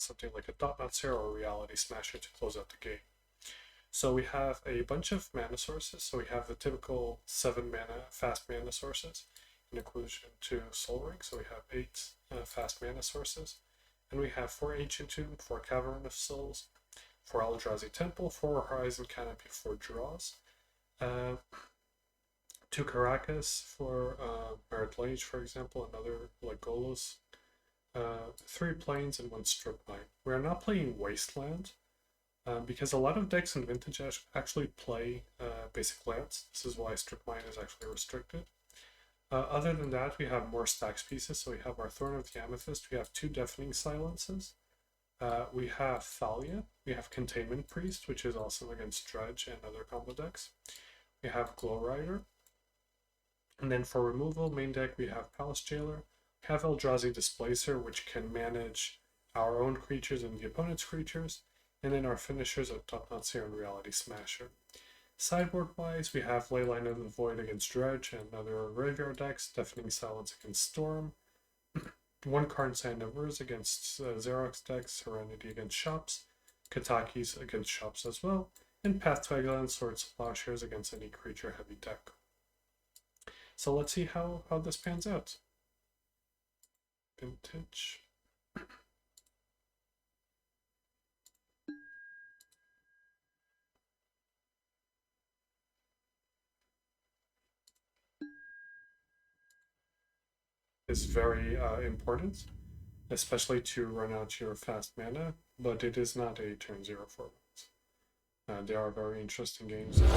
something like a Dot Zero or Reality Smasher to close out the game. So we have a bunch of mana sources. So we have the typical 7 mana fast mana sources in equation to Soul Ring. So we have 8 fast mana sources. And we have 4 Ancient Tomb, 4 Cavern of Souls, 4 Eldrazi Temple, 4 Horizon Canopy for draws, 2 Caracas for Merit Lage, for example, another like Golos, 3 Plains, and 1 Strip Mine. We are not playing Wasteland because a lot of decks in Vintage actually play basic lands. This is why Strip Mine is actually restricted. Other than that, we have more stacks pieces. So we have our Thorn of the Amethyst, we have 2 Deafening Silences, we have Thalia, we have Containment Priest, which is awesome against Dredge and other combo decks. We have Glow Rider. And then for removal, main deck, we have Palace Jailer, we have Eldrazi Displacer, which can manage our own creatures and the opponent's creatures, and then our finishers are Top-Knot Seer and Reality Smasher. Sideboard-wise, we have Leyline of the Void against Dredge and other graveyard decks, Deafening Silence against Storm, 1 Karn Sand of Urz against Xerox decks, Serenity against Shops, Kataki's against Shops as well, and Path to Exile and Swords of Plowshares against any creature-heavy deck. So let's see how this pans out. Vintage. Is very important, especially to run out your fast mana, but it is not a turn 0 format. They are very interesting games. We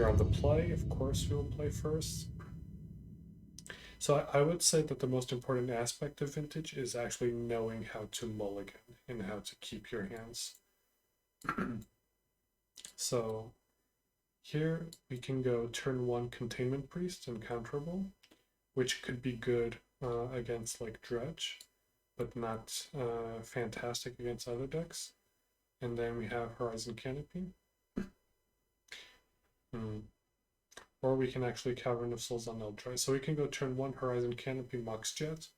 are on the play, of course we will play first. So I would say that the most important aspect of Vintage is actually knowing how to mulligan and how to keep your hands. So here we can go turn 1 Containment Priest and counterable, which could be good against like Dredge, but not fantastic against other decks. And then we have Horizon Canopy. Or we can actually Cavern of Souls on Eldrazi. So we can go turn 1 Horizon Canopy Mox Jet,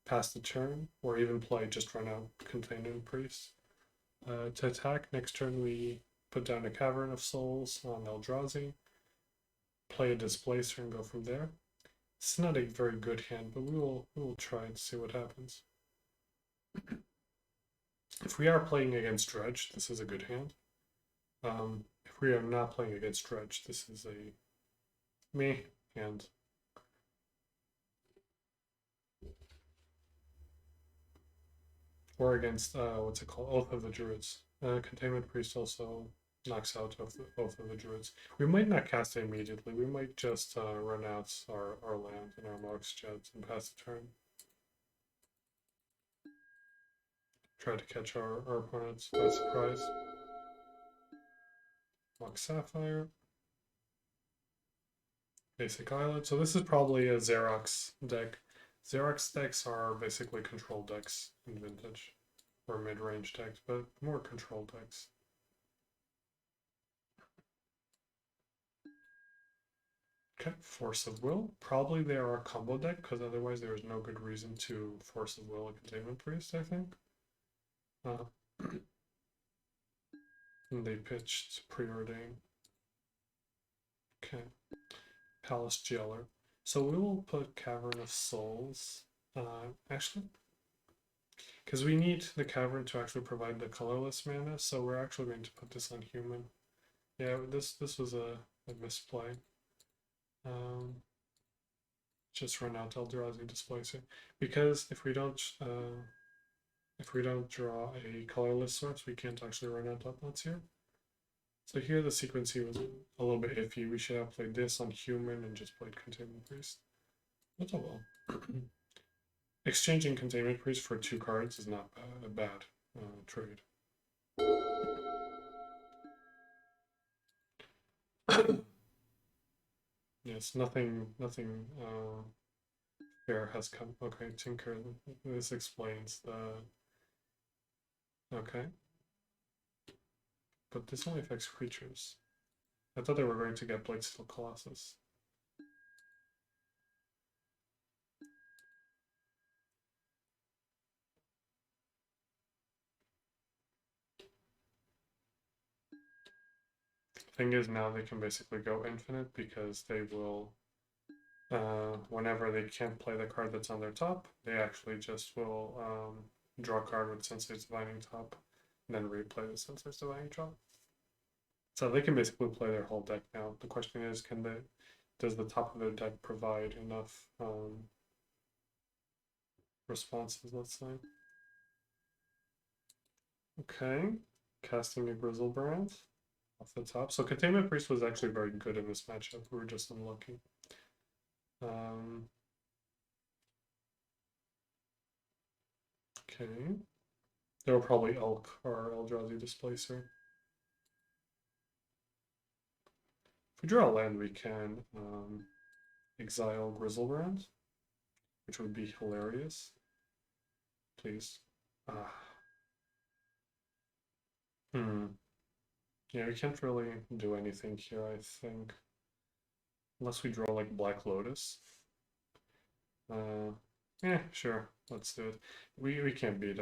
pass the turn, or even play just run out Containment Priest. To attack, next turn we put down a Cavern of Souls on Eldrazi, play a Displacer and go from there. It's not a very good hand, but we will try and see what happens. If we are playing against Dredge, this is a good hand. If we are not playing against Dredge, this is a meh hand. Or against, what's it called? Oath of the Druids. Containment Priest also knocks out Oath of the Druids. We might not cast it immediately. We might just run out our land and our Mox Jets and pass the turn. Try to catch our opponents by surprise. Mox Sapphire. Basic Island. So this is probably a Xerox deck. Xerox decks are basically control decks in Vintage. Or mid-range decks, but more control decks. Okay, Force of Will. Probably they are a combo deck, because otherwise there is no good reason to Force of Will a Containment Priest, I think. And they pitched Preordain. Okay. Palace Jailer. So we will put Cavern of Souls. Actually, because we need the Cavern to actually provide the colorless mana, so we're actually going to put this on human. Yeah, this was a misplay. Just run out Eldrazi Displacer, because if we don't draw a colorless source, we can't actually run out Top-Knots here. So here the sequencing was a little bit iffy. We should have played this on human and just played Containment Priest. But oh well. Exchanging Containment Priest for 2 cards is not a bad trade. Yes, nothing fair has come. Okay, Tinker, this explains the... Okay. But this only affects creatures. I thought they were going to get Blightsteel Colossus. thing is now they can basically go infinite because they will, whenever they can't play the card that's on their top, they actually just will draw a card with Sensei's Divining top, and then replay the Sensei's Divining top. So they can basically play their whole deck now. The question is, does the top of their deck provide enough responses, let's say. Okay, casting a Grizzlebrand off the top. So Containment Priest was actually very good in this matchup. We were just unlucky. Okay. They were probably Elk or Eldrazi Displacer. If we draw a land, we can exile Grizzlebrand, which would be hilarious. Please. Yeah, we can't really do anything here, I think. Unless we draw like Black Lotus. Yeah, sure. Let's do it. We can't beat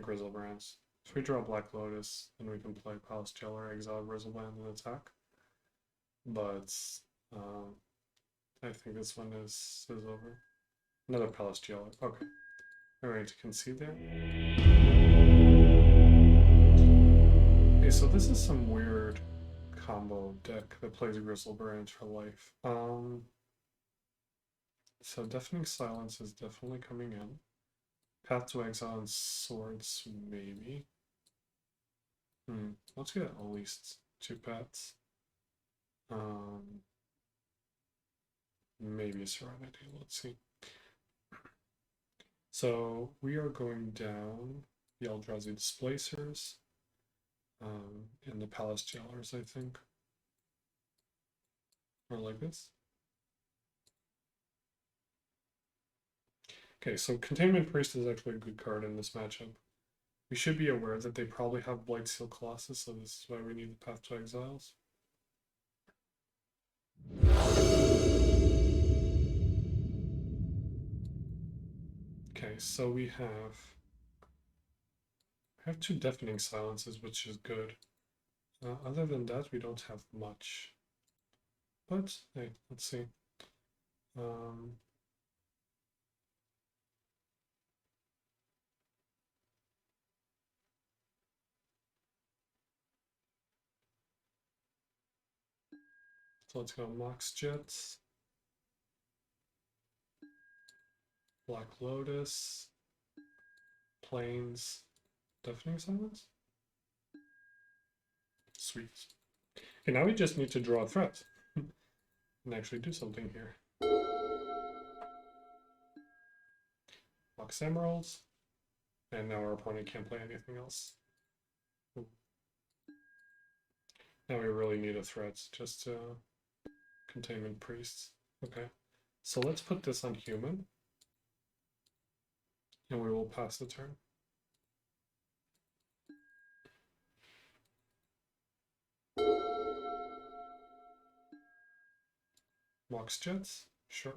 Grizzlebrands. If we draw Black Lotus, then we can play Palace Jailer, exile Grizzlebrand, and attack. But I think this one is over. Another Palace Jailer. Okay. We're ready to concede there. Okay, so this is some weird combo deck that plays Grizzlebrand for life. So Deafening Silence is definitely coming in. Path to Exile and Swords, maybe. Let's get at least 2 paths. Maybe a Serenity, let's see. So we are going down the Eldrazi Displacers and the Palace Jailers, I think. Or like this. Okay, so Containment Priest is actually a good card in this matchup. We should be aware that they probably have Blightsteel Colossus, so this is why we need the Path to Exiles. Okay, so we have 2 Deafening Silences, which is good. Other than that, we don't have much. But, hey, let's see. So let's go Mox Jets, Black Lotus, Plains, Deafening Silence. Sweet. Okay, now we just need to draw a threat and actually do something here. Mox Emeralds, and now our opponent can't play anything else. Now we really need a threat, just Containment Priests. Okay, so let's put this on human, and we will pass the turn. Mox Jets, sure.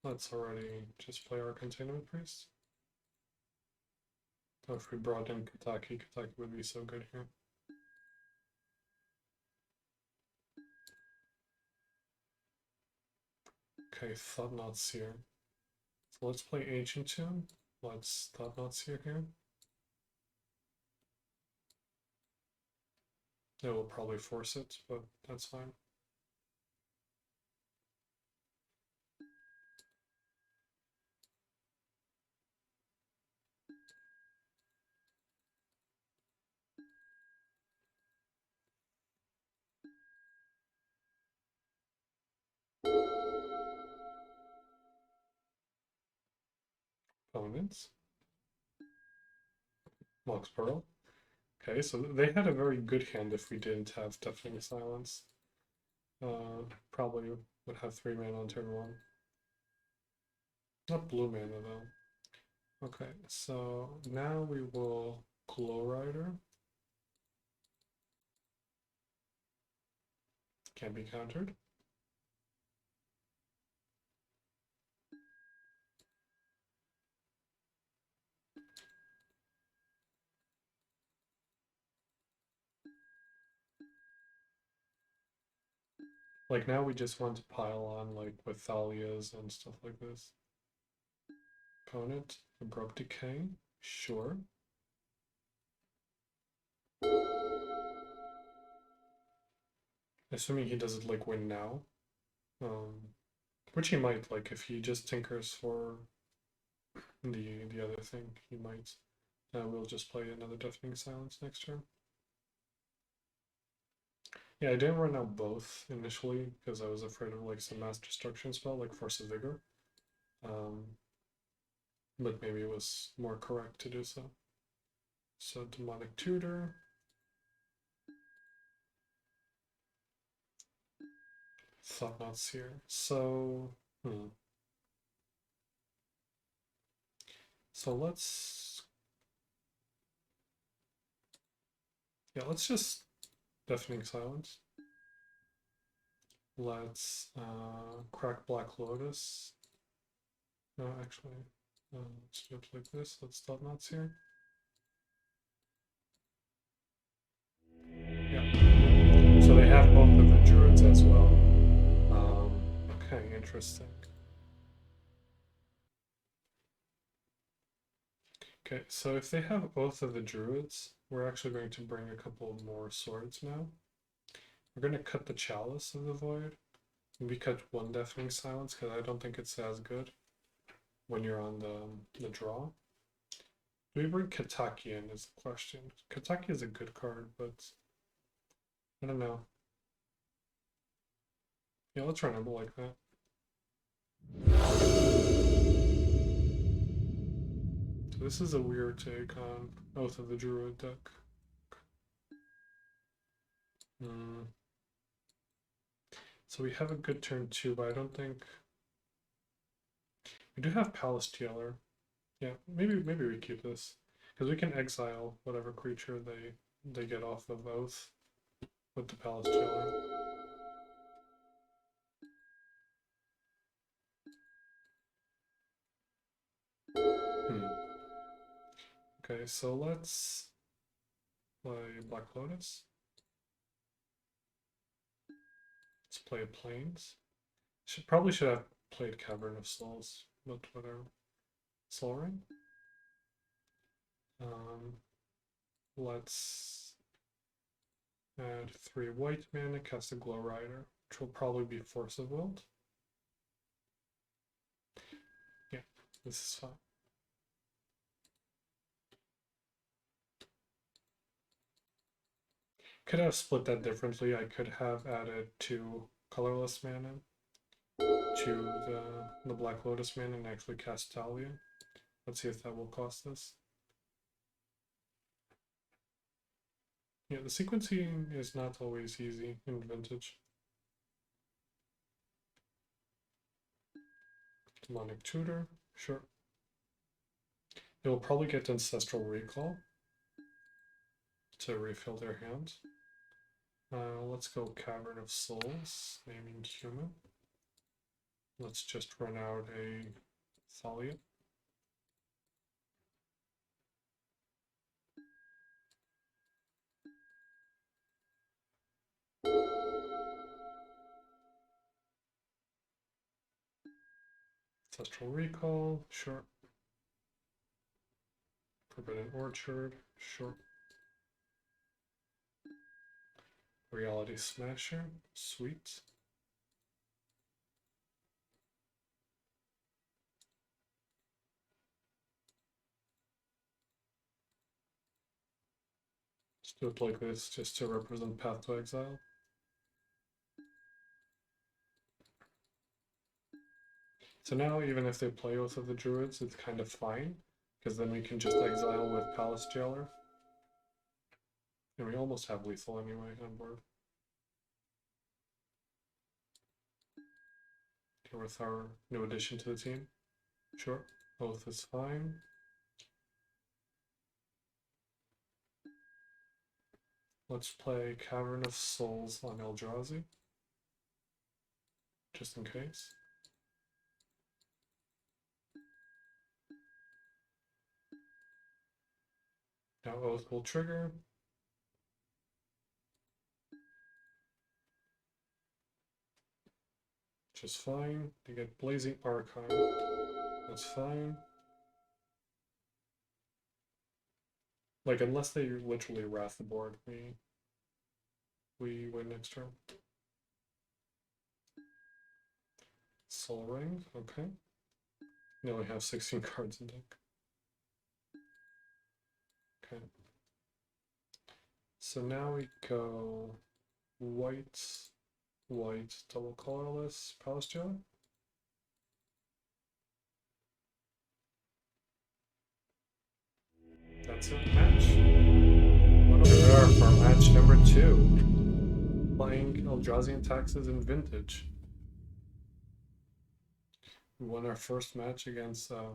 Let's already just play our Containment Priest. Oh, if we brought in Kataki, Kataki would be so good here. Okay, Thought-Knot Seer. So let's play Ancient Tomb. Let's Thought-Knot Seer here. It will probably force it, but that's fine. Opponents. Mox Pearl. Okay, so they had a very good hand if we didn't have Deafening Silence. Probably would have 3 mana on turn 1. Not blue mana though. Okay, so now we will Glow Rider. Can't be countered. Like now we just want to pile on like with Thalias and stuff like this. Opponent, Abrupt Decay, sure. Assuming he doesn't like win now. Which he might, like if he just tinkers for the other thing, he might. We'll just play another Deafening Silence next turn. Yeah, I didn't run out both initially because I was afraid of like some mass destruction spell like Force of Vigor. But maybe it was more correct to do so. So Demonic Tutor. Thought-Knot's here. So, So let's just Deafening Silence. Let's crack Black Lotus. No, actually, let's do it like this. Let's Thought-Knots here. Yeah. So they have both of the druids as well. Okay, interesting. Okay, so if they have both of the druids, we're actually going to bring a couple more swords now. We're going to cut the Chalice of the Void. We cut one Deafening Silence because I don't think it's as good when you're on the draw. Do we bring Kataki in is the question. Kataki is a good card, but I don't know. Yeah, let's run it like that. So this is a weird take on Oath of the Druid deck. So we have a good turn 2, but I don't think... We do have Palace Jailer. Yeah, maybe we keep this. Because we can exile whatever creature they get off of Oath with the Palace Jailer. Okay, so let's play Black Lotus. Let's play Plains. Probably should have played Cavern of Souls, but whatever. Soul Ring. Let's add 3 white mana, cast a Glow Rider, which will probably be Force of Will. Yeah, this is fine. Could have split that differently. I could have added 2 colorless mana to the Black Lotus mana and actually cast Thalia. Let's see if that will cost us. Yeah, the sequencing is not always easy in Vintage. Demonic Tutor, sure. They will probably get Ancestral Recall to refill their hand. Let's go Cavern of Souls, naming human. Let's just run out a Thalia. Ancestral Recall, sure. Forbidden Orchard, sure. Reality Smasher, sweet. Let's do it like this, just to represent Path to Exile. So now, even if they play Oath of the Druids, it's kind of fine, because then we can just exile with Palace Jailer. And we almost have lethal anyway on board. Okay, with our new addition to the team. Sure, Oath is fine. Let's play Cavern of Souls on Eldrazi, just in case. Now Oath will trigger. which is fine. They get Blazing Archon, that's fine. Like, unless they literally wrath the board, we win next turn. Soul Ring, okay. Now we have 16 cards in deck. Okay. So now we go white, white, double colorless, Palace Jailer. That's it, match. Here we are for match number 2. Playing Eldrazi and Taxes in Vintage. We won our first match against Oath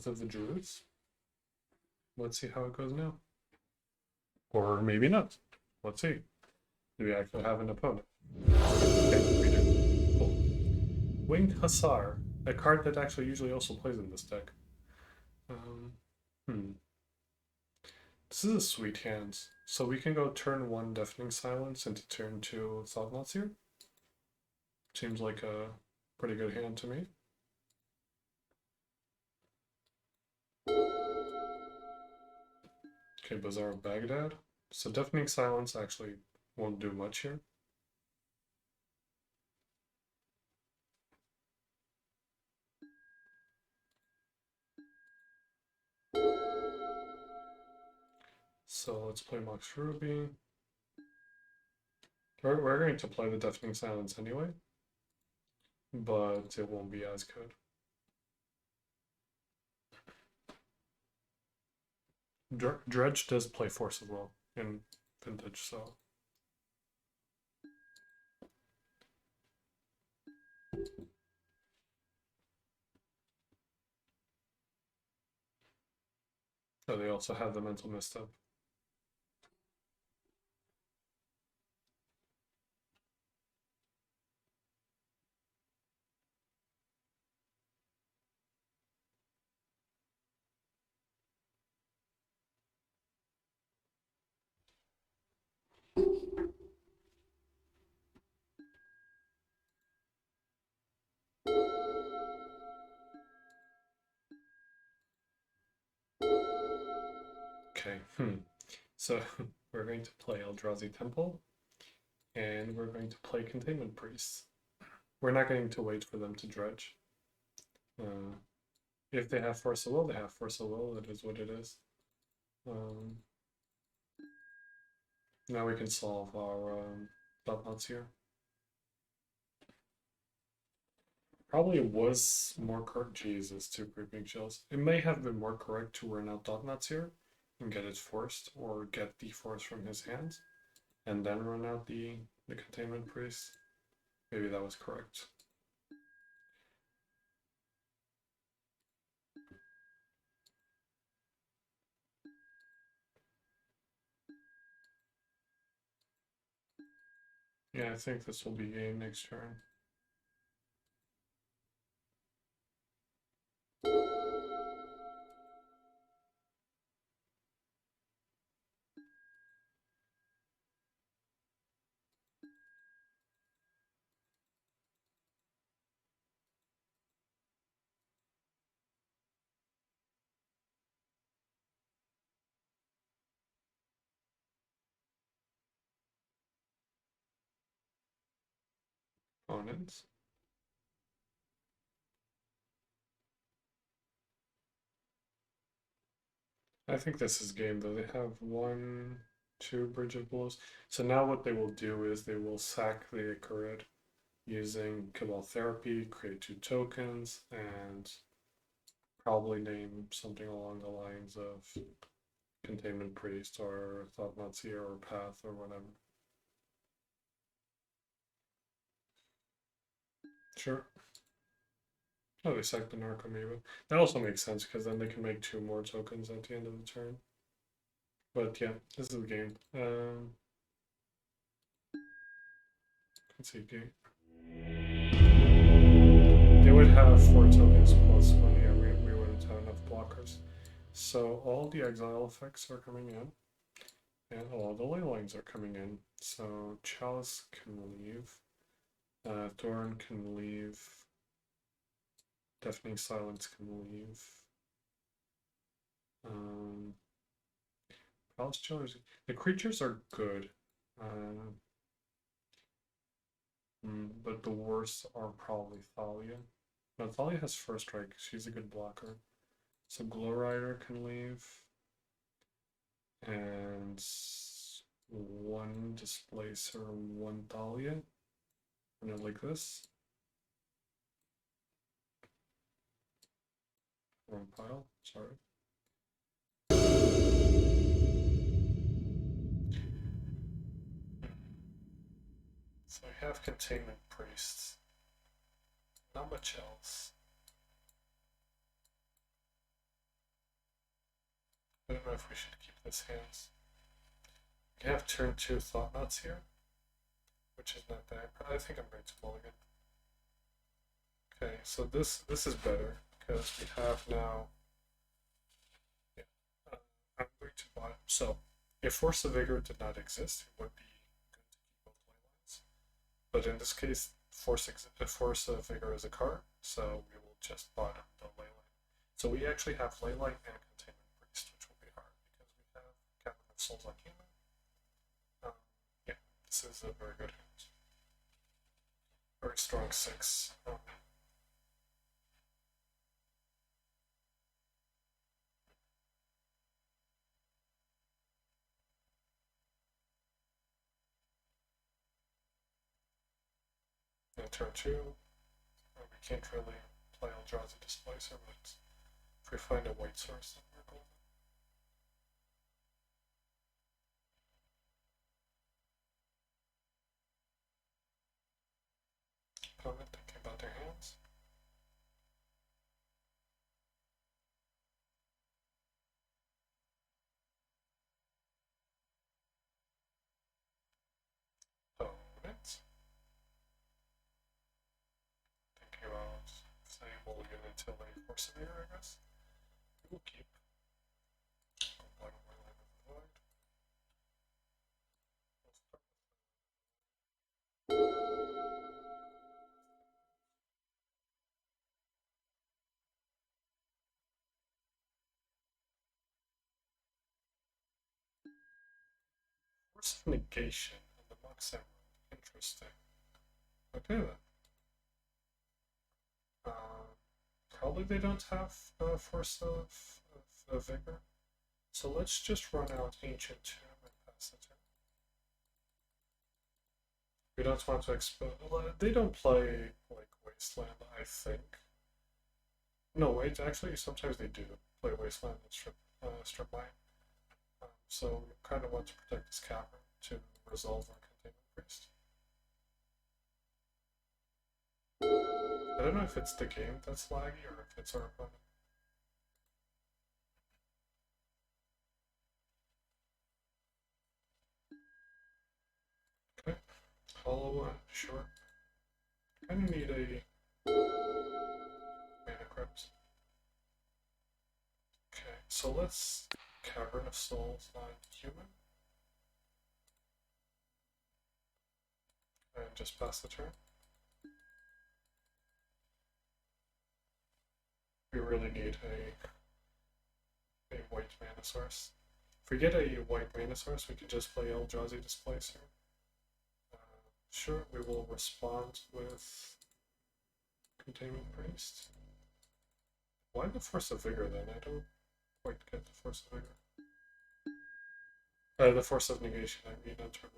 of the Druids. Let's see how it goes now. Or maybe not. Let's see. Do we actually have an opponent? Okay, we do. Cool. Winged Hussar, a card that actually usually also plays in this deck. This is a sweet hand. So we can go turn 1 Deafening Silence into turn 2 Thought-Knots here. Seems like a pretty good hand to me. Okay, Bazaar of Baghdad. So Deafening Silence actually won't do much here. So let's play Mox Ruby. We're going to play the Deafening Silence anyway, but it won't be as good. Dredge does play Force of Will in Vintage, so... Oh, they also have the Mental Misstep. Okay, So we're going to play Eldrazi Temple, and we're going to play Containment Priest. We're not going to wait for them to dredge. If they have Force of Will, they have Force of Will. It is what it is. Now we can solve our Thought-Knots here. Probably was more correct. Jesus, 2 Creeping Shells. It may have been more correct to run out Thought-Knots here and get it forced, or get the force from his hands, and then run out the Containment Priest. Maybe that was correct. Yeah, I think this will be game next turn. Opponents. I think this is game though. They have 1, 2 Bridge of Blows. So now what they will do is they will sack the Icarid using Cabal Therapy, create 2 tokens, and probably name something along the lines of Containment Priest or Thought-Knots here or Path or whatever. Sure. Oh, they sacked the Narcomoeba. That also makes sense because then they can make 2 more tokens at the end of the turn. But yeah, this is the game. Let's see, game. They would have 4 tokens plus 1 here. We wouldn't have enough blockers. So all the exile effects are coming in, and all the ley lines are coming in. So Chalice can leave. Thorn can leave. Deafening Silence can leave. Palace Chillers. The creatures are good. But the worst are probably Thalia. No, Thalia has first strike. She's a good blocker. So Glow Rider can leave. And one Displacer, one Thalia. And then like this. Wrong pile, sorry. So I have Containment Priests. Not much else. I don't know if we should keep this hands. We have turn 2 Thought Knots here, which is not bad. I think I'm going to mulligan. Okay, so this is better because we have now. Yeah, I'm going to buy. So if Force of Vigor did not exist, it would be good to keep both ley lines. But in this case, Force of Vigor is a card, so we will just bottom the ley line. So we actually have ley line and Containment Priest, which will be hard because we have Captain of Souls on human. Yeah, this is a very good hand. Very strong 6. And turn 2, we can't really play Eldrazi Displacer, but if we find a white source, then we're golden. Opponent thinking about their hands. Opponent thinking about saying mulligan until they force a mirror, I guess. We will keep. Bottom my line of the void. Force of negation and the Mox Emerald. Interesting. Okay then. Probably they don't have Force of Vigor. So let's just run out Ancient Tomb and pass the turn. We don't want to expose. They don't play like Wasteland, I think. No, wait. Actually, sometimes they do play Wasteland and strip mine. So we kind of want to protect this cavern to resolve our Containment Priest. I don't know if it's the game that's laggy or if it's our opponent. Okay, hollow one, sure. Kind of need a mana crypt. Okay, so let's Cavern of Souls on human. And just pass the turn. We really need a white mana source. If we get a white mana source, we can just play Eldrazi Displacer. Sure, we will respond with Containment Priest. Why the Force of Vigor then? I don't quite get the Force of Vigor. The Force of Negation, I mean, on turn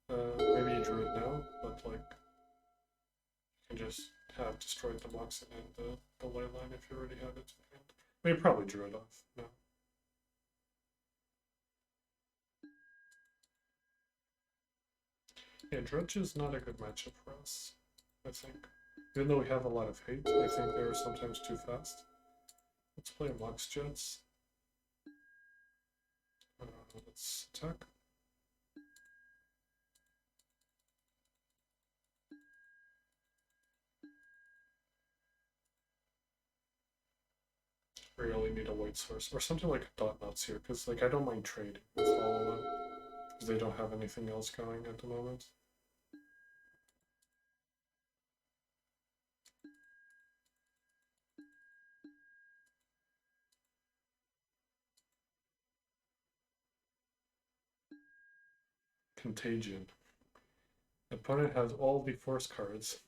1. Maybe you drew it now, but like, you can just have destroyed the Moxen and the ley line if you already had it in hand. I mean, you probably drew it off, no. Yeah, Drudge is not a good matchup for us, I think. Even though we have a lot of hate, I think they're sometimes too fast. Let's play Mox Jets. Let's attack. We really need a white source, or something like a dot nuts here, because like I don't mind trading with all of them, because they don't have anything else going at the moment. Contagion. Opponent has all the force cards.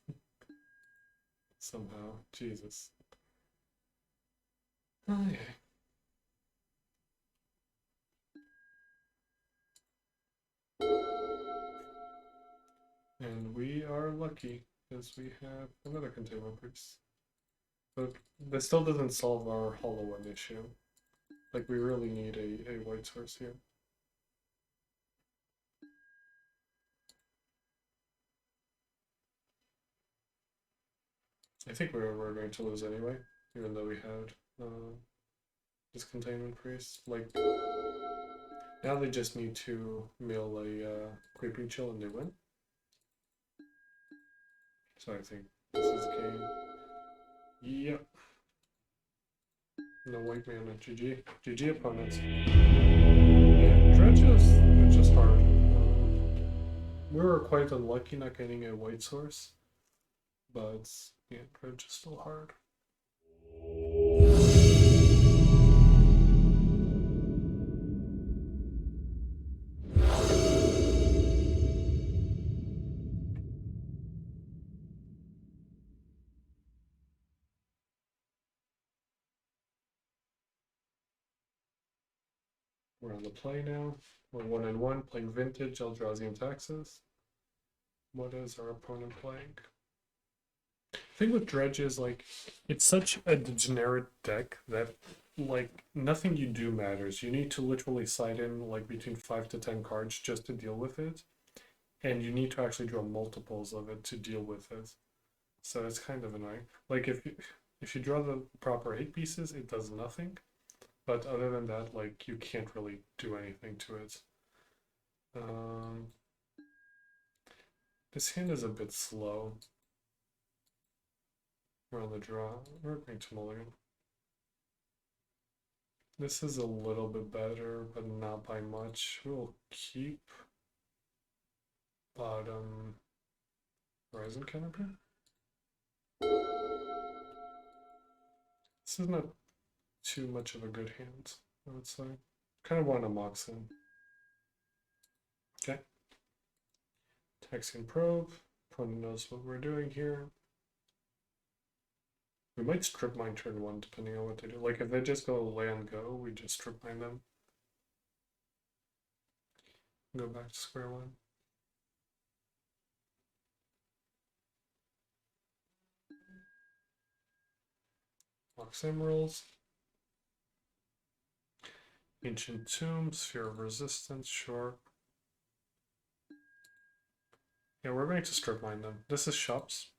Somehow. Jesus. Okay. And we are lucky because we have another containment priest. But this still doesn't solve our hollow one issue. Like, we really need a white source here. I think we're going to lose anyway, even though we had this containment priest. Like, now they just need to mill a creeping chill and they win. So I think this is game. Yep. No white mana. GG. GG opponents. Yeah, Dredge is just hard. We were quite unlucky not getting a white source. But yeah, Dredge is still hard. We're on the play now. We're 1-1 playing Vintage, Eldrazi, and Texas. What is our opponent playing? The thing with Dredge is, like, it's such a degenerate deck that, like, nothing you do matters. You need to literally side in, like, between 5 to 10 cards just to deal with it. And you need to actually draw multiples of it to deal with it. So it's kind of annoying. Like, if you draw the proper 8 pieces, it does nothing. But other than that, like, you can't really do anything to it. This hand is a bit slow. We're on the draw. We're going to mulligan. This is a little bit better, but not by much. We'll keep bottom Horizon Canopy. This is not too much of a good hand, I would say. Kind of want to Mox in. Okay. Taxian Probe. Opponent knows what we're doing here. We might strip mine turn 1 depending on what they do. Like if they just go land go, we just strip mine them. Go back to square one. Mox Emeralds. Ancient Tomb, Sphere of Resistance, sure. Yeah, we're going to strip mine them. This is shops.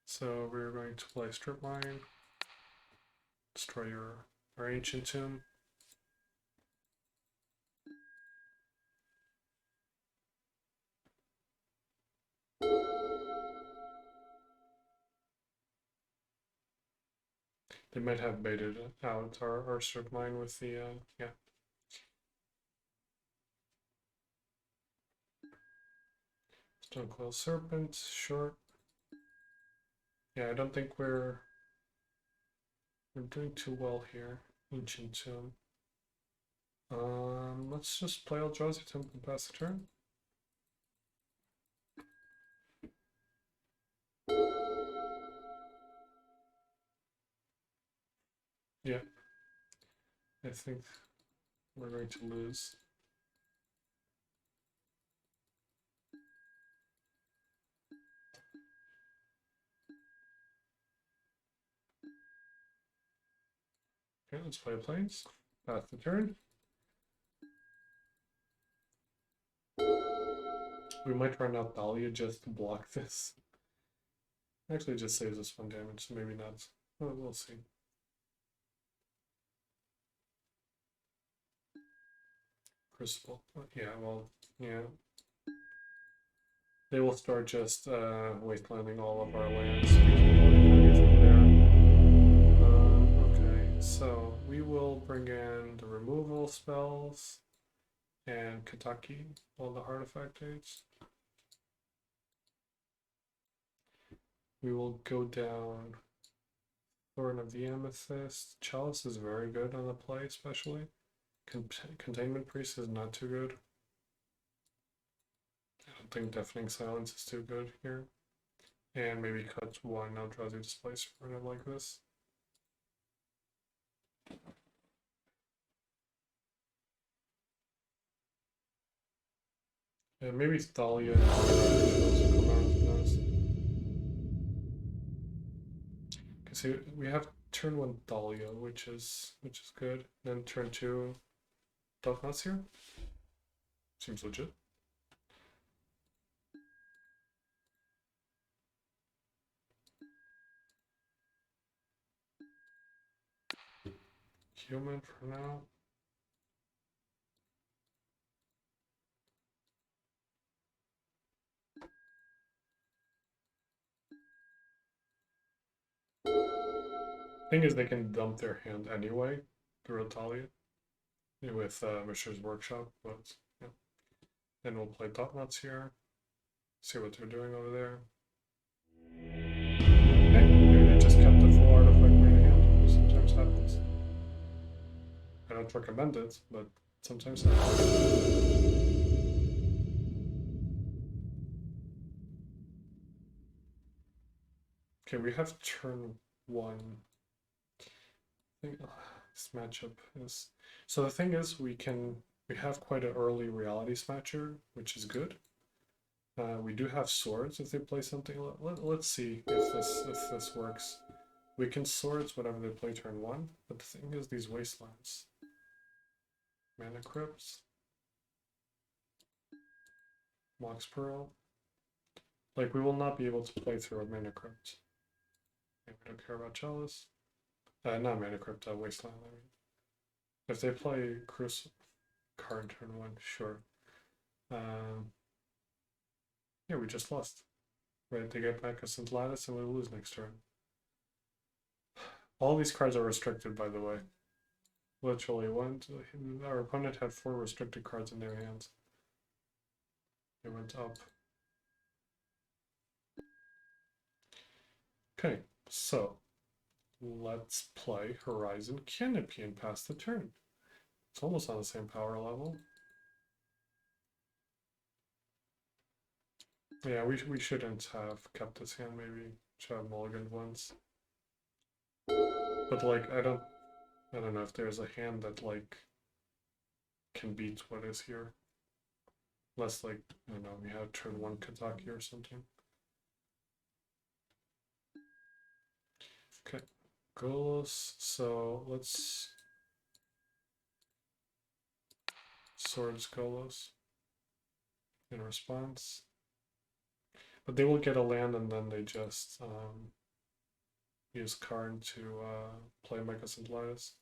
So we're going to play strip mine. Destroy our Ancient Tomb. They might have baited out our strip mine with the, yeah. Stonecoil Serpent, short. Yeah, I don't think we're doing too well here. Ancient Tomb. Let's just play Eldrazi Temple and pass the turn. Yeah. I think we're going to lose. Okay, let's play Plains. Pass the turn. We might run out Thalia just to block this. Actually, it just saves us 1 damage, so maybe not. Oh, we'll see. Crucible. Yeah, well, yeah. They will start just wastelanding all of our lands. Okay, so we will bring in the removal spells and Kataki, all the artifact aids. We will go down Thorn of the Amethyst. Chalice is very good on the play, especially. Containment Priest is not too good. I don't think Deafening Silence is too good here. And maybe cut one Eldrazi Displacer for it like this. And maybe Thalia and TKS should also come out, to be honest. See, we have turn one Thalia, which is good. Then turn two Douglas here. Seems legit. Human for now. Thing is, they can dump their hand anyway through Thalia with Mishra's Workshop, but yeah. Then we'll play Nuts here. See what they're doing over there. Hey, maybe they just kept the full artifact main hand. Sometimes happens. I don't recommend it, but sometimes happens. Okay, we have turn one. I think this matchup is so. The thing is, we have quite an early reality smatcher, which is good. We do have swords if they play something. Let's see if this works. We can swords whatever they play turn one, but the thing is, these wastelands, mana crypts, Mox Pearl. Like, we will not be able to play through a mana crypt. We don't care about Chalice. Not mana crypt, wasteland. I mean, if they play Crucible card turn one, sure. Yeah, we just lost. Right, they get back a St. Lattice and we lose next turn. All these cards are restricted, by the way. Literally, our opponent had 4 restricted cards in their hands. They went up. Okay, so let's play Horizon Canopy and pass the turn. It's almost on the same power level. Yeah, we shouldn't have kept this hand, maybe. Should have mulliganed once. But like, I don't know if there's a hand that like can beat what is here. Unless like, I don't know, we have turn one Kentucky or something. Okay, Golos, so let's Swords Golos in response. But they will get a land and then they just use Karn to play Mega St. Lattice.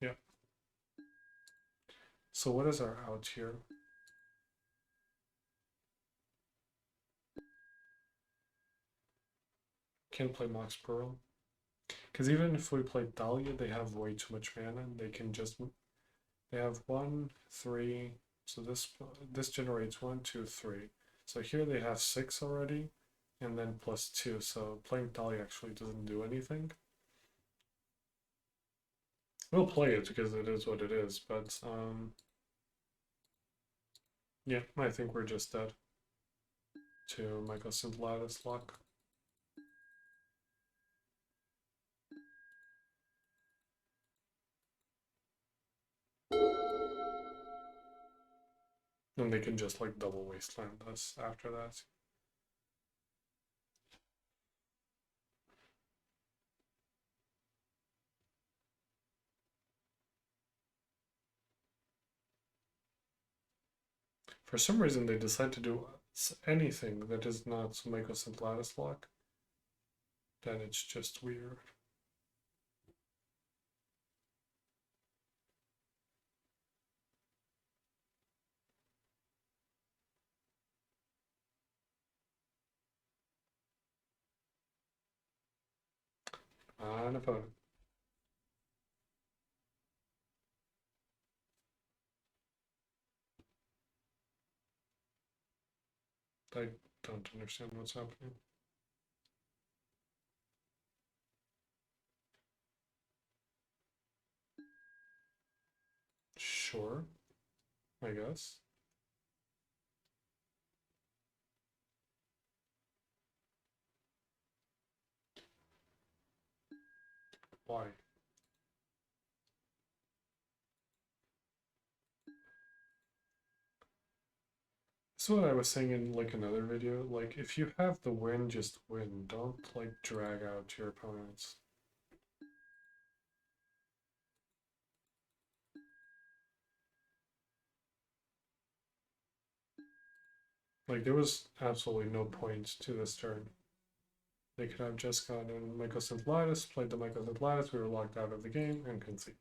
Yeah. So what is our out here? Can't play Mox Pearl. Because even if we play Thalia, they have way too much mana. They can just... They have 1, 3... So this generates 1, 2, 3. So here they have 6 already. And then plus 2. So playing Thalia actually doesn't do anything. We'll play it because it is what it is. But yeah, I think we're just dead to Mega St. Lattice lock. And they can just like double wasteland us after that. For some reason they decide to do anything that is not Sumeko St. Lattice lock. Then it's just weird. An opponent. I don't understand what's happening. Sure, I guess. Why? That's what I was saying in like another video. Like, if you have the win, just win. Don't like drag out your opponents. Like, there was absolutely no point to this turn. They could have just gotten Mycosynth Lattice, played the Mycosynth Lattice, we were locked out of the game, and concede.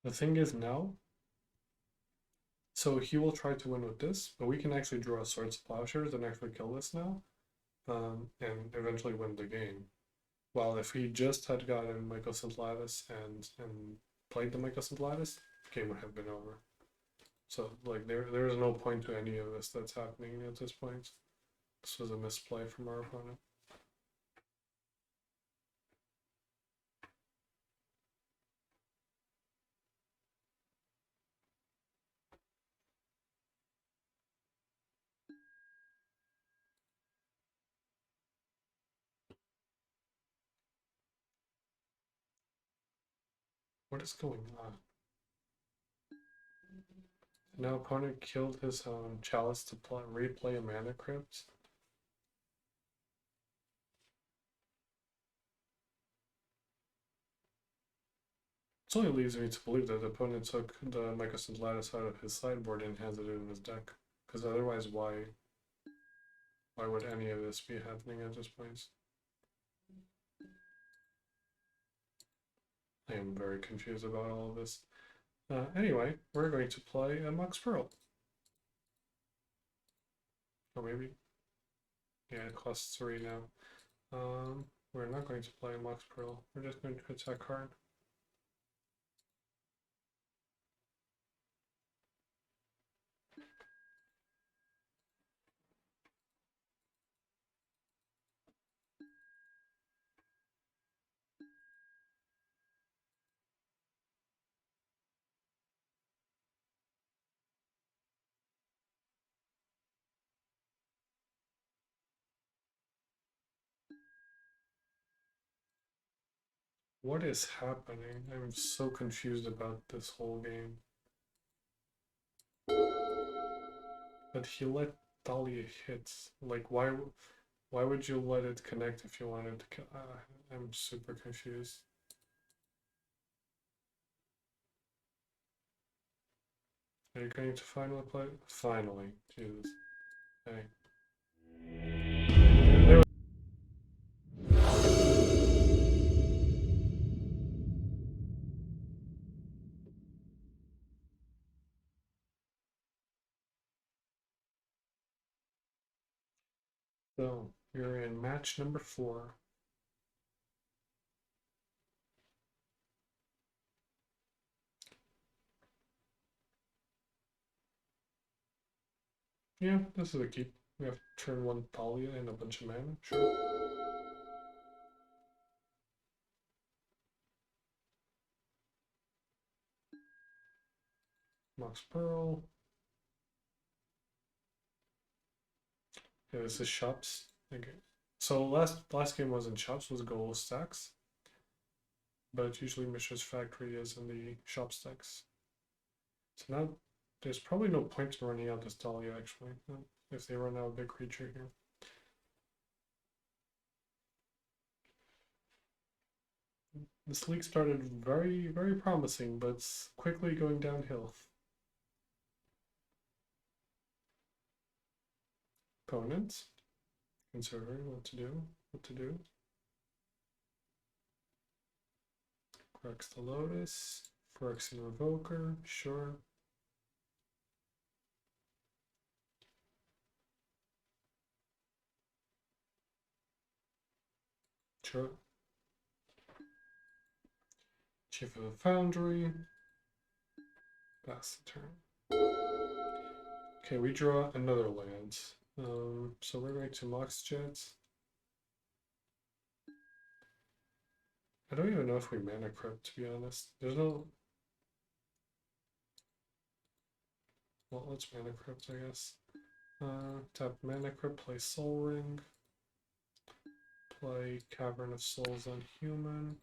The thing is now, so he will try to win with this, but we can actually draw Swords of Plowshares and actually kill this now, and eventually win the game. While if he just had gotten Mycosynth Lattice and played the Mycosynth Lattice, the game would have been over. So like there is no point to any of this that's happening at this point. This was a misplay from our opponent. What is going on? Now opponent killed his Chalice to replay a Mana Crypt. It only leads me to believe that the opponent took the Mycosynth Lattice out of his sideboard and has it in his deck. Because otherwise, why would any of this be happening at this point? I am very confused about all of this. Anyway, we're going to play a Mox Pearl. Or maybe, yeah, it costs 3 now. We're not going to play a Mox Pearl. We're just going to attack card. What is happening? I'm so confused about this whole game. But he let Thalia hit. Like, why would you let it connect if you wanted to kill? I'm super confused. Are you going to finally play? Finally, Jesus. Okay. There So, you're in match number 4. Yeah, this is a keep. We have turn 1 Thalia and a bunch of mana. Sure. Mox Pearl. Yeah, this is shops. Okay. So last game wasn't shops, was goal stacks. But usually Mishra's Factory is in the shop stacks. So now there's probably no point in running out this Thalia actually, if they run out a big creature here. This league started very, very promising, but it's quickly going downhill. Opponents, considering what to do. Crux the Lotus, Phyrexian Revoker, sure. Sure. Chief of the Foundry. Pass the turn. Okay, we draw another land. So we're going to Mox Jets. I don't even know if we mana crypt, to be honest. There's no... Well, let's mana crypt, I guess. Tap mana crypt, play Soul Ring. Play Cavern of Souls on human.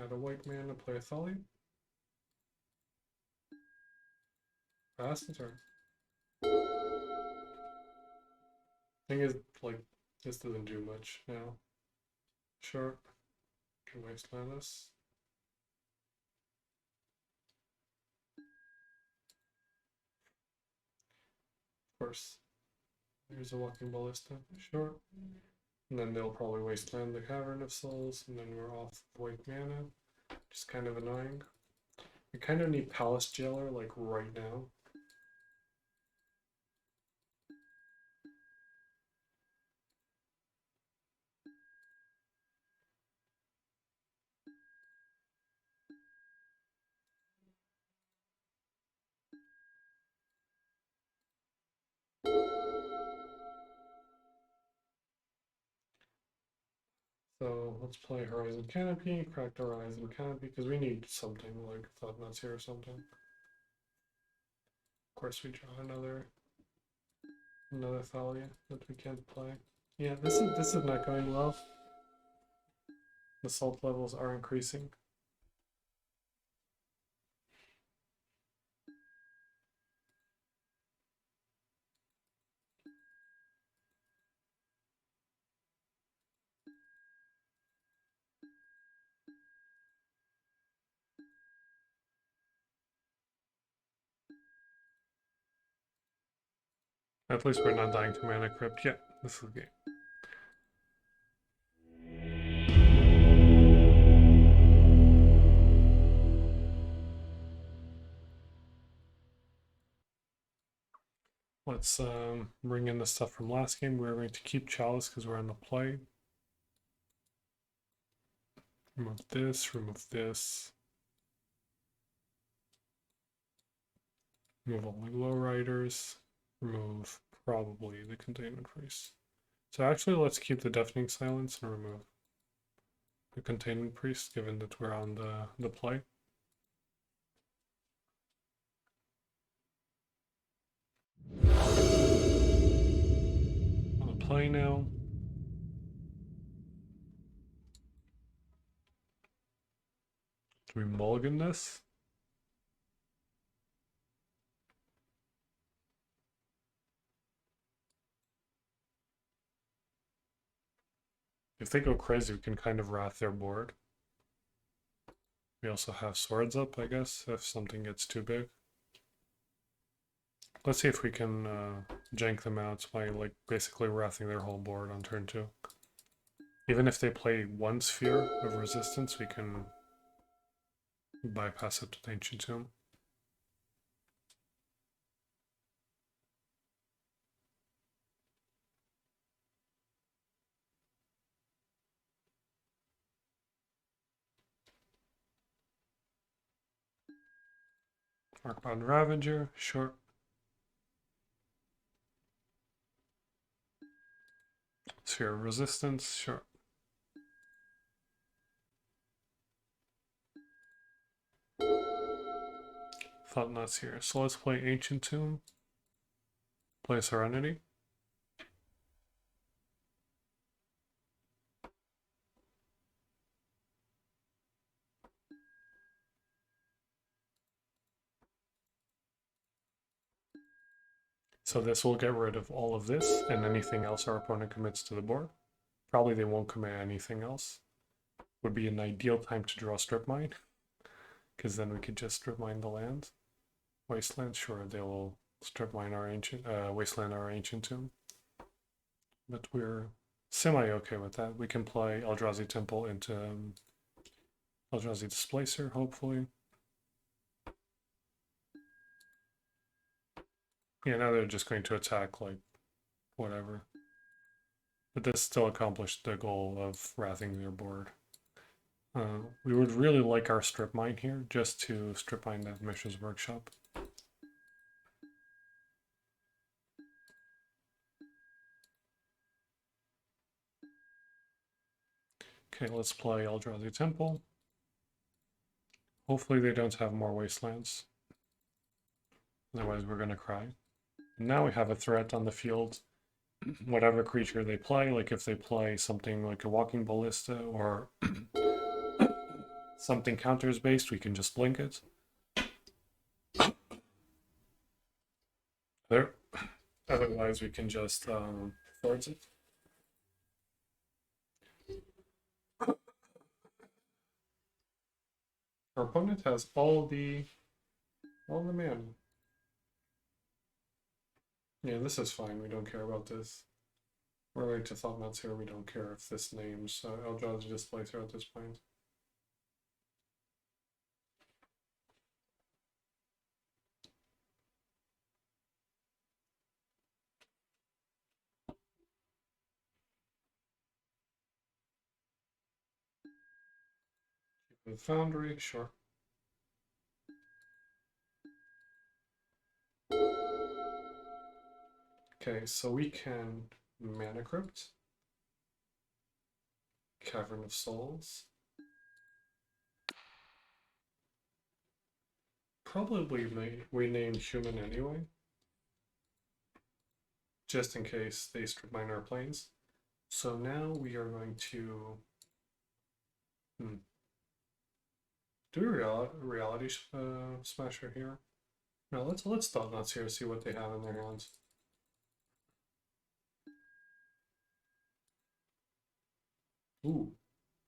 Add a white mana, play a Thalia. Pass the turn. Thing is, like, this doesn't do much now. Sure. Can wasteland this. Of course. There's a walking ballista. Sure. And then they'll probably wasteland the Cavern of Souls, and then we're off white mana. Just kind of annoying. We kind of need Palace Jailer, like, right now. So let's play Horizon Canopy, cracked Horizon Canopy, because we need something like Thoughtnuts here or something. Of course, we draw another Thalia that we can't play. Yeah, this is not going well. The salt levels are increasing. At least we're not dying to mana crypt. Yeah, this is the game. Let's bring in the stuff from last game. We're going to keep Chalice because we're on the play. Remove this, remove this. Remove all the lowriders. Remove probably the Containment Priest. So actually, let's keep the Deafening Silence and remove the Containment Priest, given that we're on the play. On the play now. Do we mulligan this? If they go crazy, we can kind of wrath their board. We also have swords up, I guess, if something gets too big. Let's see if we can jank them out by like basically wrathing their whole board on turn 2. Even if they play one sphere of resistance, we can bypass it with Ancient Tomb. Arcbound Ravager, sure. Sphere of Resistance, sure. Thoughtnuts here. So let's play Ancient Tomb. Play Serenity. So this will get rid of all of this and anything else our opponent commits to the board. Probably they won't commit anything else. Would be an ideal time to draw Strip Mine, because then we could just strip mine the lands. Wasteland, sure, they will strip mine our ancient, wasteland our Ancient Tomb. But we're semi-okay with that. We can play Eldrazi Temple into Eldrazi Displacer, hopefully. Yeah, now they're just going to attack, like, whatever. but this still accomplished the goal of wrathing their board. We would really like our strip mine here, just to strip mine that Mishra's Workshop. Okay, let's play Eldrazi Temple. Hopefully they don't have more wastelands. Otherwise we're gonna cry. And now we have a threat on the field. Whatever creature they play, like if they play something like a Walking Ballista or something counters based, we can just blink it. There. Otherwise we can just force it. Our opponent has all the mana. Yeah, this is fine. We don't care about this. We're right to Thought Nuts here. We don't care if this names Eldrazi Displacer at this point. Keep the Foundry, sure. Okay, so we can Mana Crypt, Cavern of Souls. Probably we named Human anyway, just in case they strip mine our planes. So now we are going to do a reality smasher here. Now let's Thought Nuts here, see what they have in their hands. Ooh,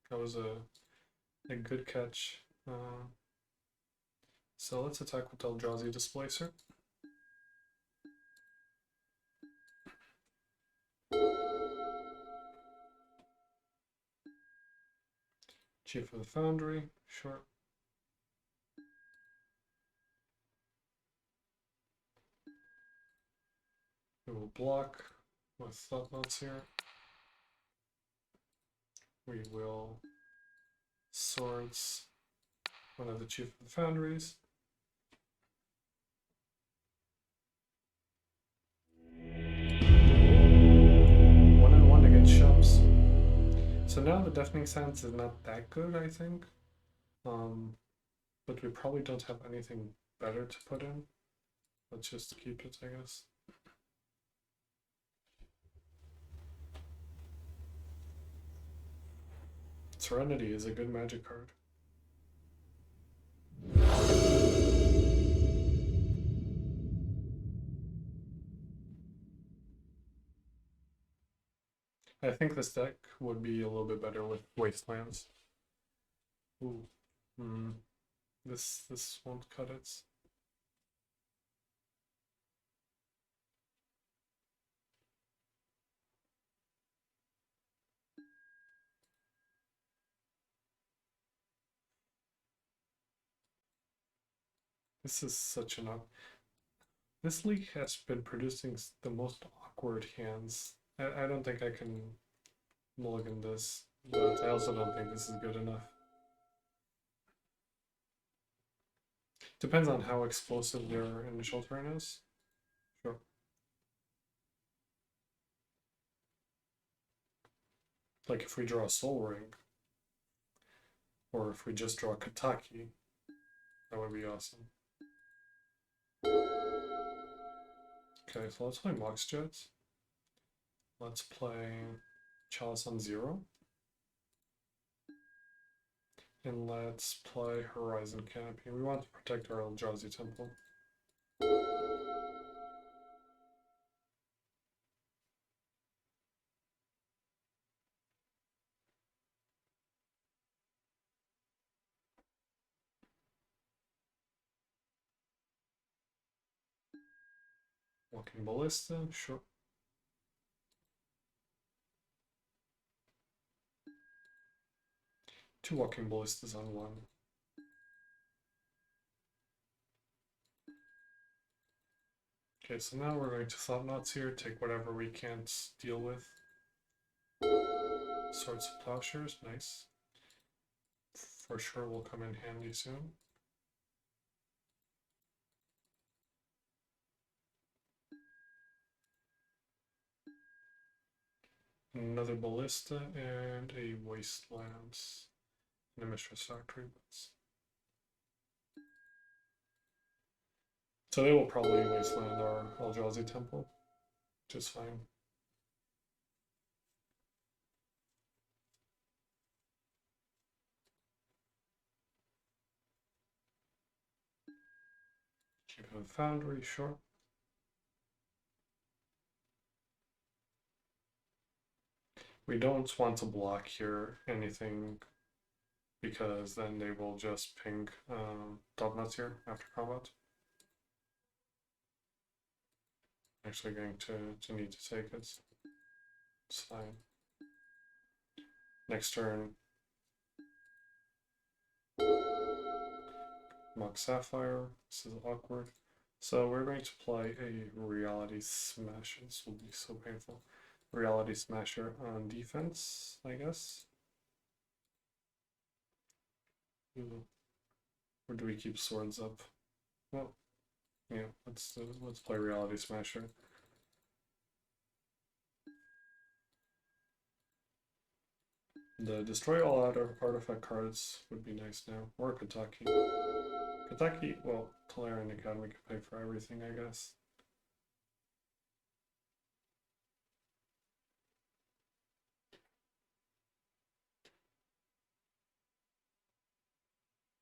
that was a good catch. So let's attack with Eldrazi Displacer. Chief of the Foundry, sure. We will block with Thought Nuts here. We will Swords one of the Chief of the Foundries. One and one against shops. So now the Deafening Silence is not that good, I think. But we probably don't have anything better to put in. Let's just keep it, I guess. Serenity is a good magic card. I think this deck would be a little bit better with Wastelands. Ooh. This won't cut it. This is such an this league has been producing the most awkward hands. I don't think I can mulligan this, but I also don't think this is good enough. Depends on how explosive their initial turn is. Sure. Like if we draw a Soul Ring, or if we just draw Kataki, that would be awesome. Okay, so let's play Mox Jets. Let's play Chalice on 0. And let's play Horizon Canopy. We want to protect our Eldrazi Temple. Walking Ballista, sure. Two Walking Ballistas on one. Okay, so now we're going to Thought Nuts here, take whatever we can't deal with. Swords of Plowshares, nice. For sure will come in handy soon. Another Ballista and a Wastelands and a Mistress Factory. So they will probably Wasteland our Eldrazi Temple, which is fine. Keep a Foundry, sure. We don't want to block here anything because then they will just ping Dognuts here after combat. Actually going to need to take it. It's fine. Next turn. Mock Sapphire. This is awkward. So we're going to play a Reality Smash. This will be so painful. Reality Smasher on defense, I guess. Or do we keep swords up? Well, yeah, let's play Reality Smasher. The destroy all artifact cards would be nice now, or Kentucky. Kentucky, well, Thalia and Academy can pay for everything, I guess.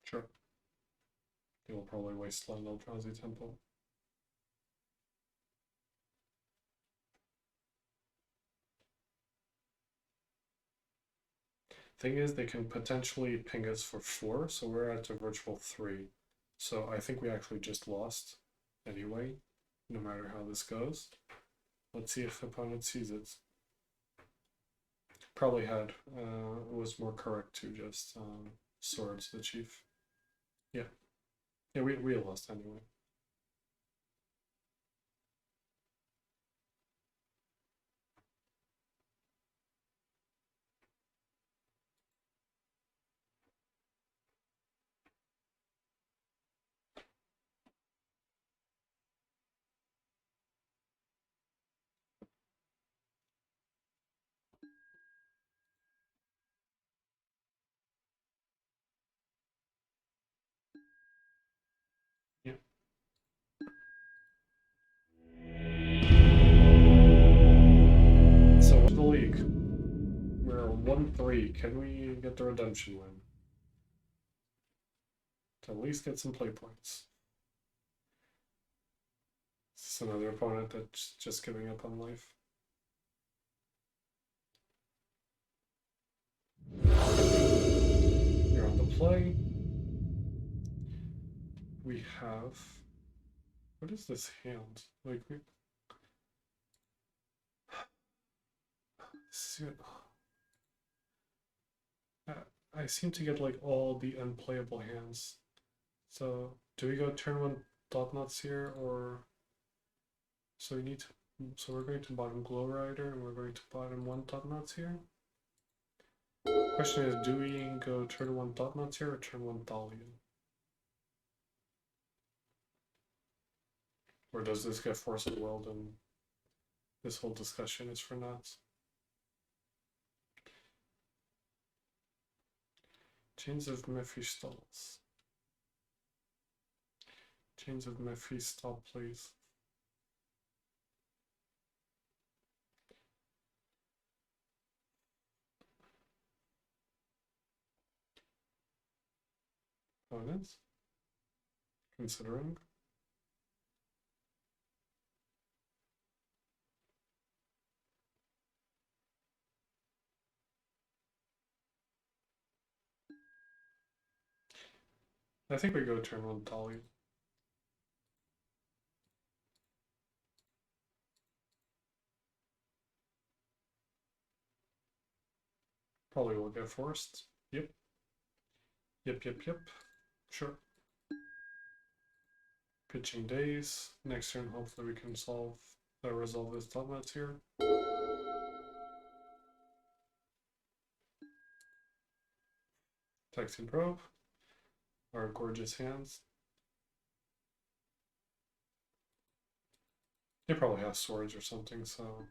Sure. He will probably wasteland Eldrazi Temple. Thing is, they can potentially ping us for 4, so we're at a virtual 3. So I think we actually just lost anyway, no matter how this goes. Let's see if opponent sees it. Probably was more correct to just swords the chief. Yeah. Yeah, we lost anyway. Yeah. So the league. We're 1-3. Can we get the redemption win? To at least get some play points. This is another opponent that's just giving up on life. You're on the play. We have. What is this hand? Like we. I seem to get like all the unplayable hands. So do we go turn 1 dot nuts here, or so we need to? So we're going to bottom Glow Rider and we're going to bottom 1 dot nuts here. Question is, do we go turn 1 dot nuts here or turn 1 Thalia? Or does this get Force of World and this whole discussion is for nuts? Chains of Mephistos. Chains of Mephistos, please. Opponents? Considering. I think we go turn 1 Thalia. Probably will get forced. Yep. Yep. Sure. Pitching days. Next turn, hopefully we can resolve this dot nuts here. Taxi Probe. Our gorgeous hands. They probably have swords or something, so.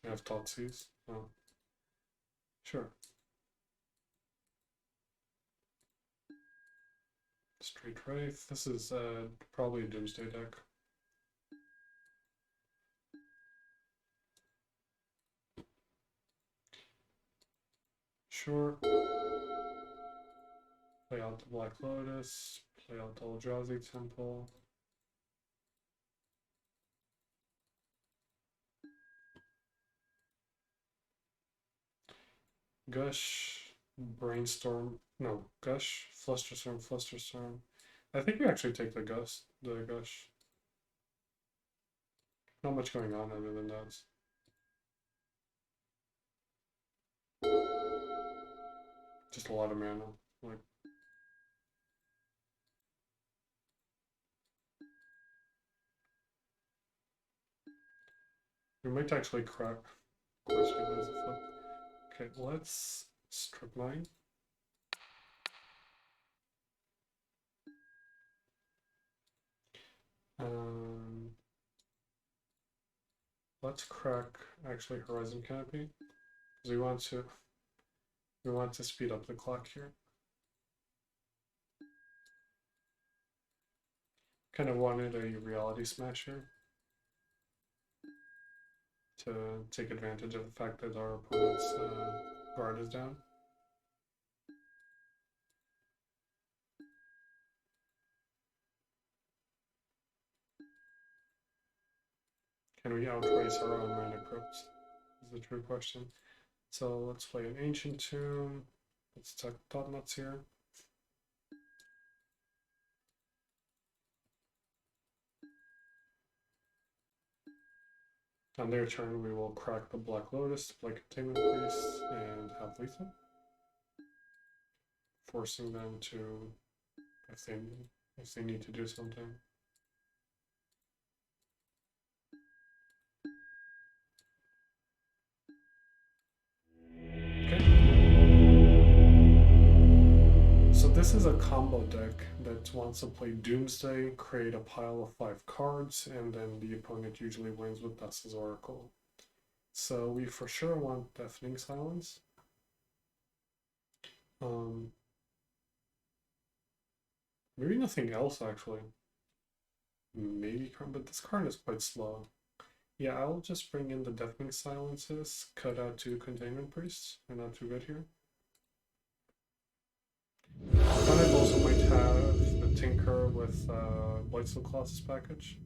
They have Thoughtseize. Oh. Sure. Straight Wraith. This is probably a Doomsday deck. Sure. Play out the Black Lotus. Play out the Eldrazi Temple. Gush. Brainstorm. No, Gush. Flusterstorm. Flusterstorm. I think we actually take the Gush. Not much going on other than that. Just a lot of mana. Like, we might actually crack. Of course we lose the flip. Okay, let's strip mine. Let's crack actually Horizon Canopy because we want to speed up the clock here. Kind of wanted a reality smash here to take advantage of the fact that our opponent's guard is down. Can we outrace our own mana crypts? Is the true question. So let's play an Ancient Tomb. Let's check Thought Nuts here. On their turn, we will crack the Black Lotus, play Containment Priest, and have lethal, forcing them to, if they need to do something. So this is a combo deck that wants to play Doomsday, create a pile of 5 cards, and then the opponent usually wins with Dust's Oracle. So we for sure want Deafening Silence. Maybe nothing else actually. Maybe, but this card is quite slow. Yeah, I'll just bring in the Deafening Silences, cut out 2 Containment Priests. They're not too good here. Opponent also might have the Tinker with Blightsteel Colossus package.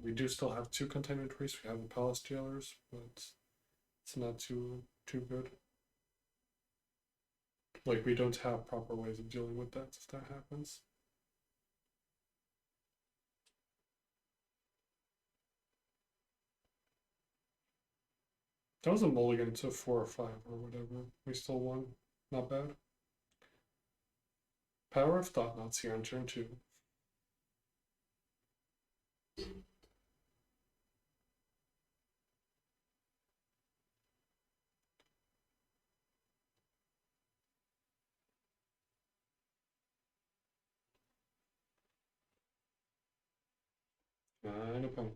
We do still have 2 Containment Priests. We have the Palace Jailers, but it's not too good. Like, we don't have proper ways of dealing with that if that happens. That was a mulligan to 4 or 5 or whatever. We still won. Not bad. Power of Thought Nuts here on turn 2. And a penny.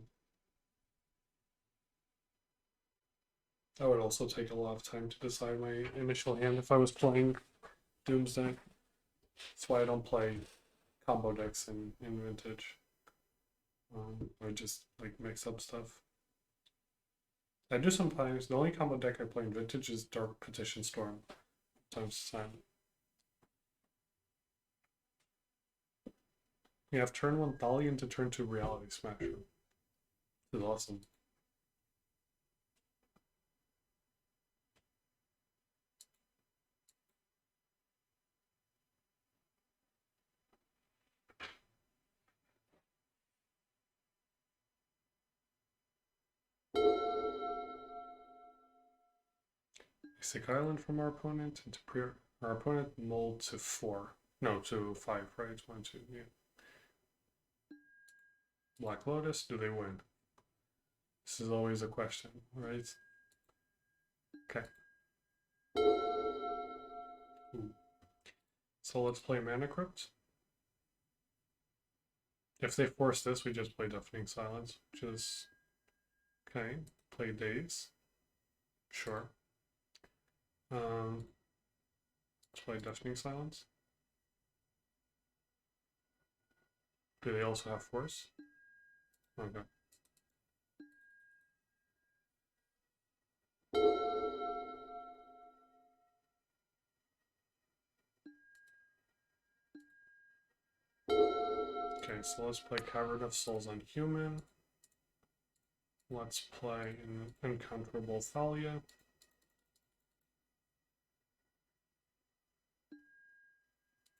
That would also take a lot of time to decide my initial hand if I was playing Doomsday. That's why I don't play combo decks in Vintage. I just like mix up stuff. I do sometimes. The only combo deck I play in Vintage is Dark Petition Storm. Times to time. We have turn 1 Thalia into turn 2 Reality Smasher. This is awesome. Basic Island from our opponent into our opponent mulled to 4. No, to 5, right? 1, 2, yeah. Black Lotus, do they win? This is always a question, right? Okay. Ooh. So let's play Mana Crypt. If they force this, we just play Deafening Silence, which is okay. Play Daze. Sure. Let's play Deafening Silence. Do they also have Force? Okay. Okay, so let's play Cavern of Souls on Human. Let's play an Unconquerable Thalia.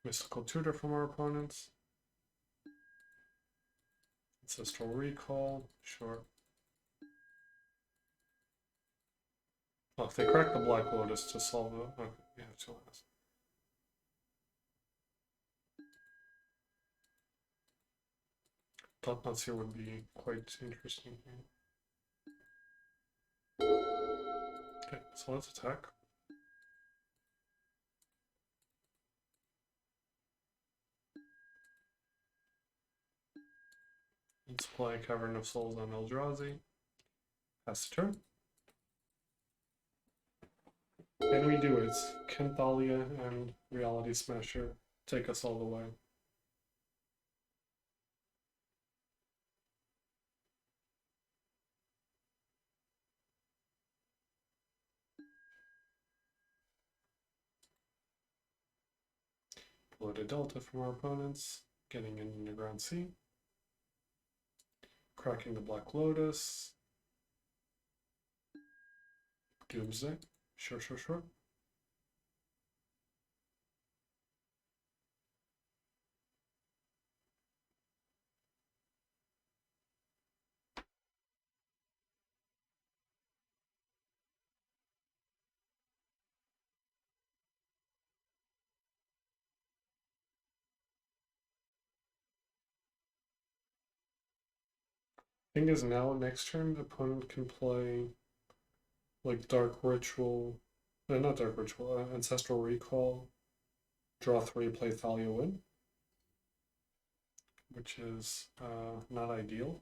Mystical Tutor from our opponents. Ancestral Recall, sure. Oh, if they crack the Black Lotus to solve it, okay, we have two last. Thought nuts here would be quite interesting. Okay, so let's attack. Let's play Cavern of Souls on Eldrazi. Pass the turn. And we do it. Can Thalia and Reality Smasher take us all the way? Bloated Delta from our opponents, getting in Underground Sea. Cracking the Black Lotus. Doomsday. Sure, sure, sure. Thing is now, next turn, the opponent can play like Dark Ritual, no, not Dark Ritual, Ancestral Recall, draw 3, play Thalia, win, which is not ideal.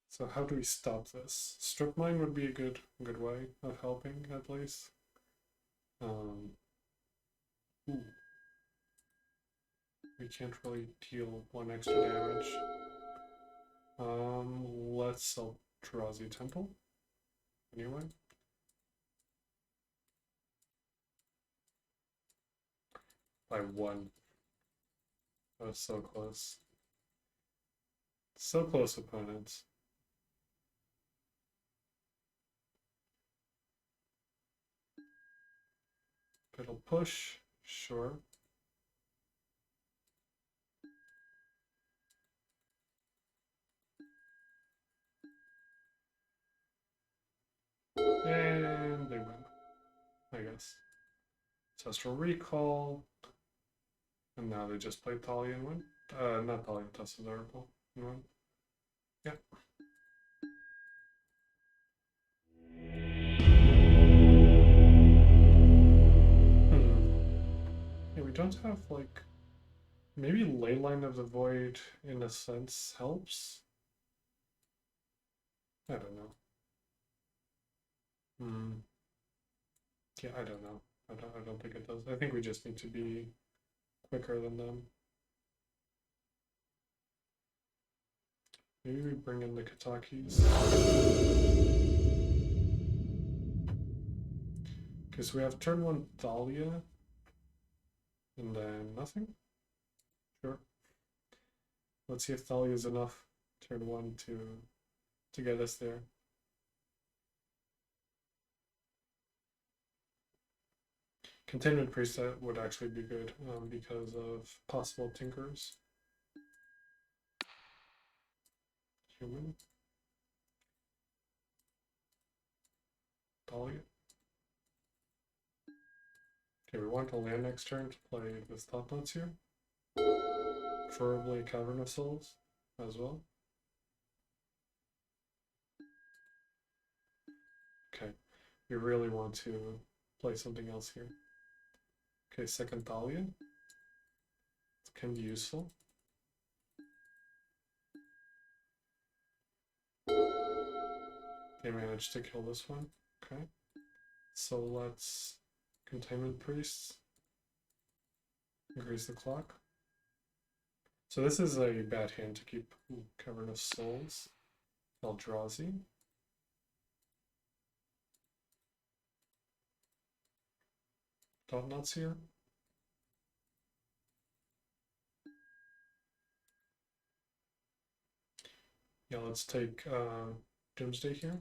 So how do we stop this? Strip Mine would be a good way of helping, at least. Ooh. We can't really deal 1 extra damage. Let's Eldrazi Temple. Anyway. By 1. That was so close. So close, opponents. It'll push, sure. And they win, I guess. Ancestral Recall. And now they just play Thalia and win. Not Thalia, Tessa's Oracle and win. Yeah. Yeah, we don't have like. Maybe Leyline of the Void in a sense helps. I don't know. Yeah, I don't know. I don't think it does. I think we just need to be quicker than them. Maybe we bring in the Katakis. Okay, so we have turn 1 Thalia. And then nothing? Sure. Let's see if Thalia is enough turn 1 to get us there. Containment preset would actually be good because of possible tinkers. Human. Thalia. Okay, we want to land next turn to play this top notes here. preferably Cavern of Souls as well. Okay, we really want to play something else here. Okay, second Thalia. It can be useful. They managed to kill this one. Okay. So let's Containment Priests. Increase the clock. So this is a bad hand to keep. Cavern of Souls. Eldrazi. Dot nuts here. Yeah, let's take Doomsday here.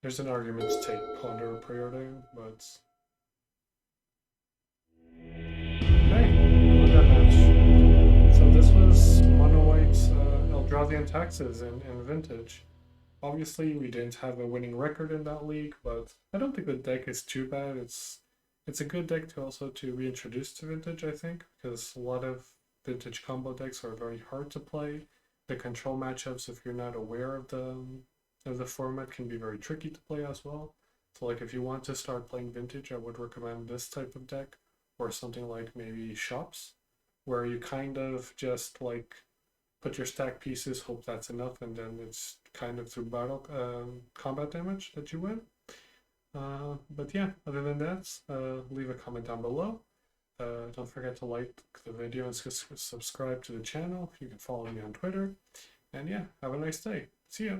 There's an argument to take Ponder Preordain, but hey, look at that match. So this was mono white Eldrazi and Taxes in Vintage. Obviously, we didn't have a winning record in that league, but I don't think the deck is too bad. It's a good deck to also to reintroduce to Vintage, I think, because a lot of Vintage combo decks are very hard to play. The control matchups, if you're not aware of the format, can be very tricky to play as well. So like if you want to start playing Vintage, I would recommend this type of deck, or something like maybe Shops, where you kind of just like put your stack pieces, hope that's enough, and then it's kind of through battle combat damage that you win. But yeah, other than that, leave a comment down below. Don't forget to like the video and subscribe to the channel. You can follow me on Twitter. And yeah, have a nice day. See ya.